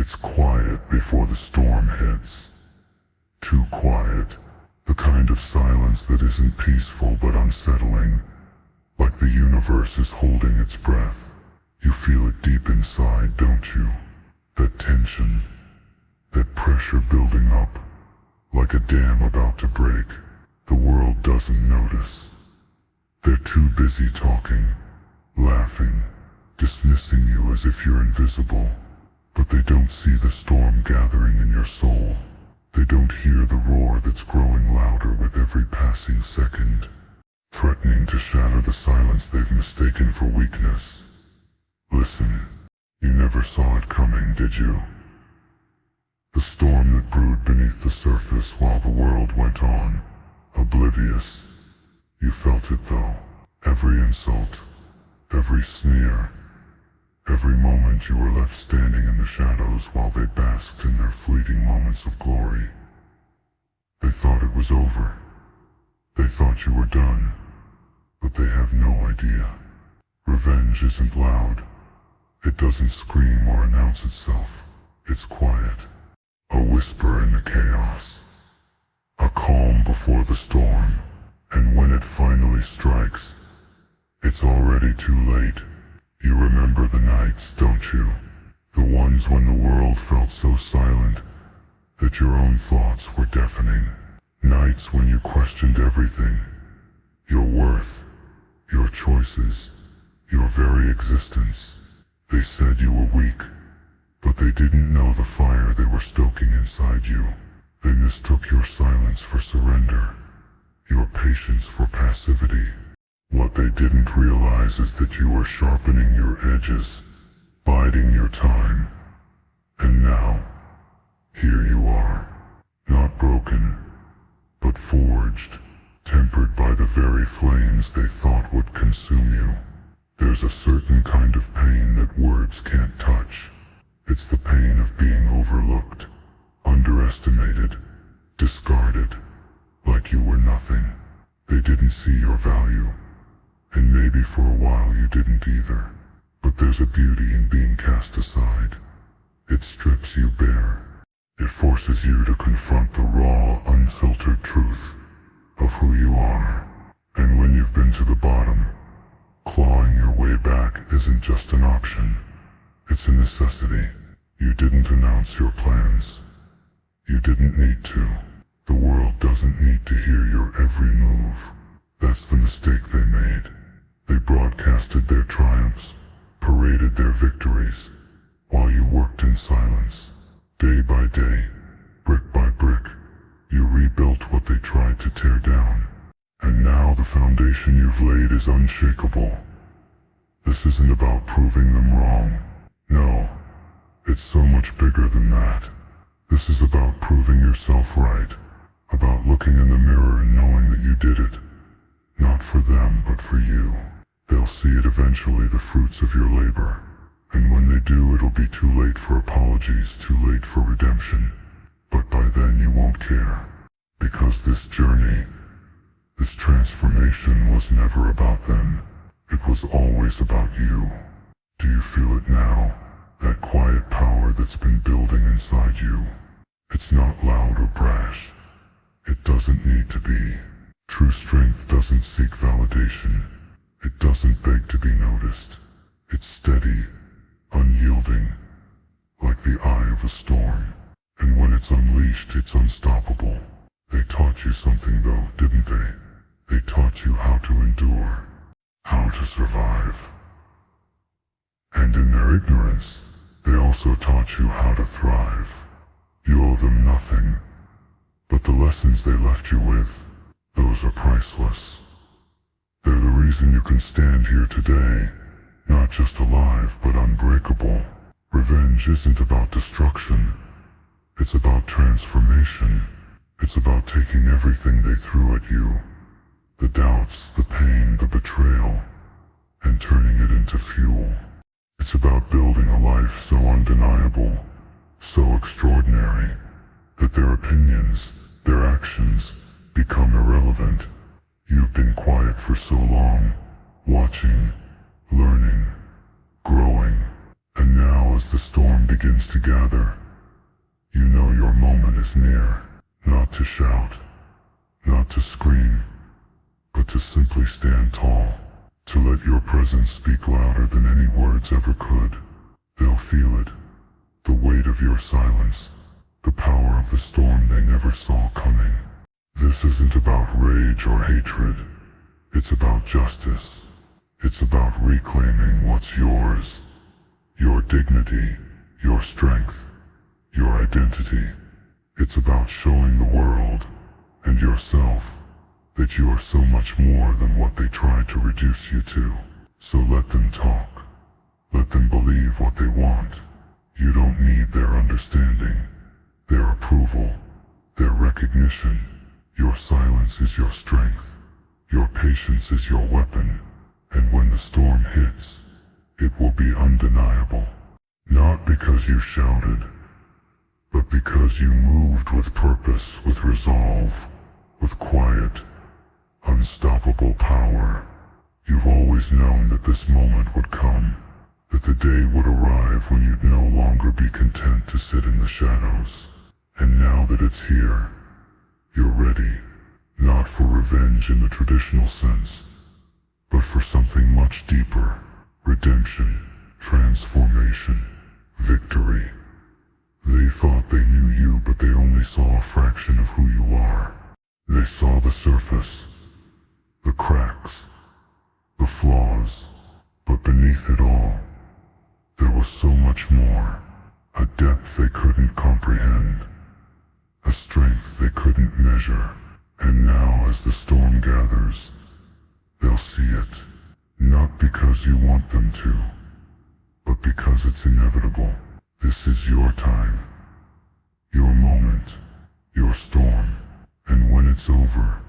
It's quiet before the storm hits. Too quiet. The kind of silence that isn't peaceful but unsettling. Like the universe is holding its breath. You feel it deep inside, don't you? That tension. That pressure building up. Like a dam about to break. The world doesn't notice. They're too busy talking, laughing, dismissing you as if you're invisible. But they don't see the storm gathering in your soul. They don't hear the roar that's growing louder with every passing second, threatening to shatter the silence they've mistaken for weakness. Listen, you never saw it coming, did you? The storm that brewed beneath the surface while the world went on, oblivious. You felt it though, every insult, every sneer, every moment you were left standing in the shadows while they basked in their fleeting moments of glory. They thought it was over. They thought you were done. But they have no idea. Revenge isn't loud. It doesn't scream or announce itself. It's quiet. A whisper in the chaos. A calm before the storm. And when it finally strikes, it's already too late. You remember the nights, don't you? The ones when the world felt so silent that your own thoughts were deafening. Nights when you questioned everything. Your worth, your choices, your very existence. They said you were weak, but they didn't know the fire they were stoking inside you. They mistook your silence for surrender, your patience for passivity. What they didn't realize is that you were sharpening your edges, biding your time. And now, here you are, not broken, but forged, tempered by the very flames they thought would consume you. There's a certain kind of pain that words can't touch. It's the pain of being overlooked, underestimated, discarded, like you were nothing. They didn't see your value. And maybe for a while you didn't either. But there's a beauty in being cast aside. It strips you bare. It forces you to confront the raw, unfiltered truth of who you are. And when you've been to the bottom, clawing your way back isn't just an option. It's a necessity. You didn't announce your plans. You didn't need to. The world doesn't need to hear your every move. That's the mistake they made. They broadcasted their triumphs, paraded their victories, while you worked in silence. Day by day, brick by brick, you rebuilt what they tried to tear down. And now the foundation you've laid is unshakable. This isn't about proving them wrong. No, it's so much bigger than that. This is about proving yourself right, about looking in the mirror and knowing that you did it. Not for them, but for you. They'll see it eventually, the fruits of your labor. And when they do, it'll be too late for apologies, too late for redemption. But by then you won't care. Because this journey, this transformation was never about them. It was always about you. Do you feel it now? That quiet power that's been building inside you. It's not loud or brash. It doesn't need to be. True strength doesn't seek validation. It doesn't beg to be noticed. It's steady, unyielding, like the eye of a storm. And when it's unleashed, it's unstoppable. They taught you something though, didn't they? They taught you how to endure, how to survive. And in their ignorance, they also taught you how to thrive. You owe them nothing, but the lessons they left you with, those are priceless. They're the reason you can stand here today, not just alive but unbreakable. Revenge isn't about destruction. It's about transformation. It's about taking everything they threw at you, the doubts, the pain, the betrayal, and turning it into fuel. It's about building a life so undeniable, so extraordinary, that their opinions, their actions, become irrelevant. You've been quiet for so long, watching, learning, growing, and now as the storm begins begins to gather, you know your moment is near. Not to shout, not to scream, but to simply stand tall, to let your presence speak louder than any words ever could. They'll feel it, the weight of your silence, the power of the storm they never saw coming. This isn't about rage or hatred, it's about justice. It's about reclaiming what's yours, your dignity, your strength, your identity. It's about showing the world, and yourself, that you are so much more than what they try to reduce you to. So let them talk. Let them believe what they want. You don't need their understanding, their approval, their recognition. Your silence is your strength. Your patience is your weapon. And when the storm hits, it will be undeniable. Not because you shouted, but because you moved with purpose, with resolve, with quiet, unstoppable power. You've always known that this moment would come, that the day would arrive when you'd no longer be content to sit in the shadows. And now that it's here, you're ready, not for revenge in the traditional sense, but for something much deeper: redemption, transformation, victory. They thought they knew you, but they only saw a fraction of who you are. They saw the surface, the cracks, the flaws, but beneath it all, there was so much more. A depth they couldn't comprehend, a strength they couldn't measure. And now as the storm gathers, they'll see it, not because you want them to, but because it's inevitable. This is your time, your moment, your storm. And when it's over,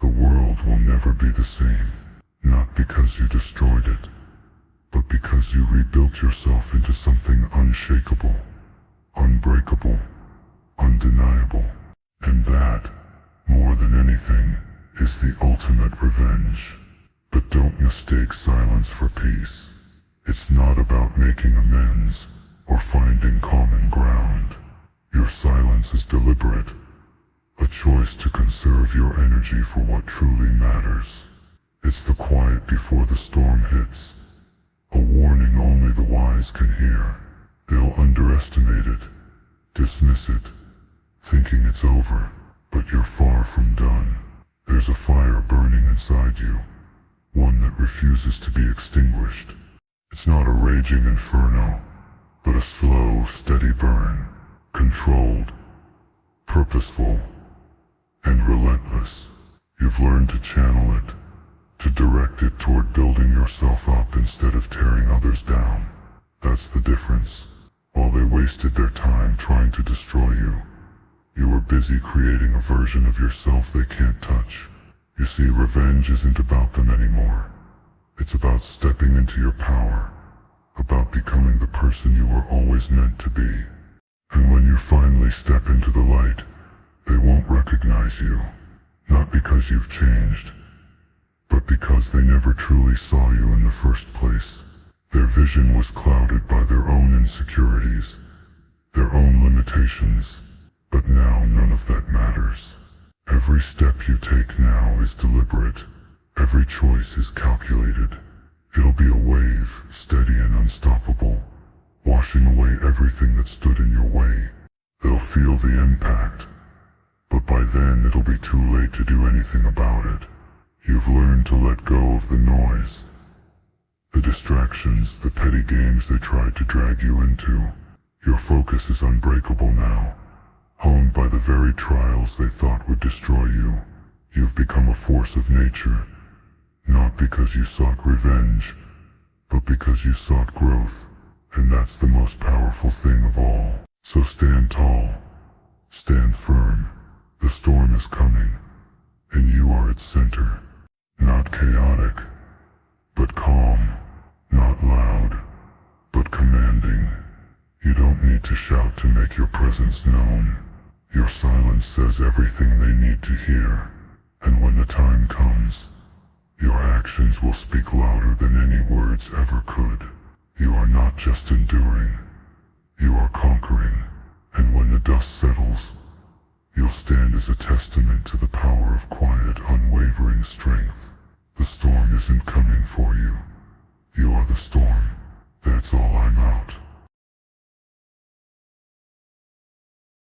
the world will never be the same. Not because you destroyed it, but because you rebuilt yourself into something unshakable, unbreakable, undeniable. And that, more than anything, is the ultimate revenge. But don't mistake silence for peace. It's not about making amends or finding common ground. Your silence is deliberate, a choice to conserve your energy for what truly matters. It's the quiet before the storm hits, a warning only the wise can hear. They'll underestimate it, dismiss it, thinking it's over, but you're far from done. There's a fire burning inside you, one that refuses to be extinguished. It's not a raging inferno, but a slow, steady burn, controlled, purposeful, and relentless. You've learned to channel it, to direct it toward building yourself up instead of tearing others down. That's the difference. While they wasted their time trying to destroy you, you were busy creating a version of yourself they can't touch. You see, revenge isn't about them anymore. It's about stepping into your power, about becoming the person you were always meant to be. And when you finally step into the light, they won't recognize you, not because you've changed, but because they never truly saw you in the first place. Their vision was clouded by their own insecurities, their own limitations, but now none of that matters. Every step you take now is deliberate. Every choice is calculated. It'll be a wave, steady and unstoppable, washing away everything that stood in your way. They'll feel the impact, but by then it'll be too late to do anything about it. You've learned to let go of the noise, the distractions, the petty games they tried to drag you into. Your focus is unbreakable now, honed by the very trials they thought would destroy you. You've become a force of nature, not because you sought revenge, but because you sought growth. And that's the most powerful thing of all. So stand tall, stand firm. The storm is coming, and you are its center. Not chaotic, but calm. Not loud, but commanding. You don't need to shout to make your presence known. Your silence says everything they need to hear. And when the time comes, your actions will speak louder than any words ever could. You are not just enduring, you are settles, you'll stand as a testament to the power of quiet, unwavering strength. The storm isn't coming for you. You are the storm.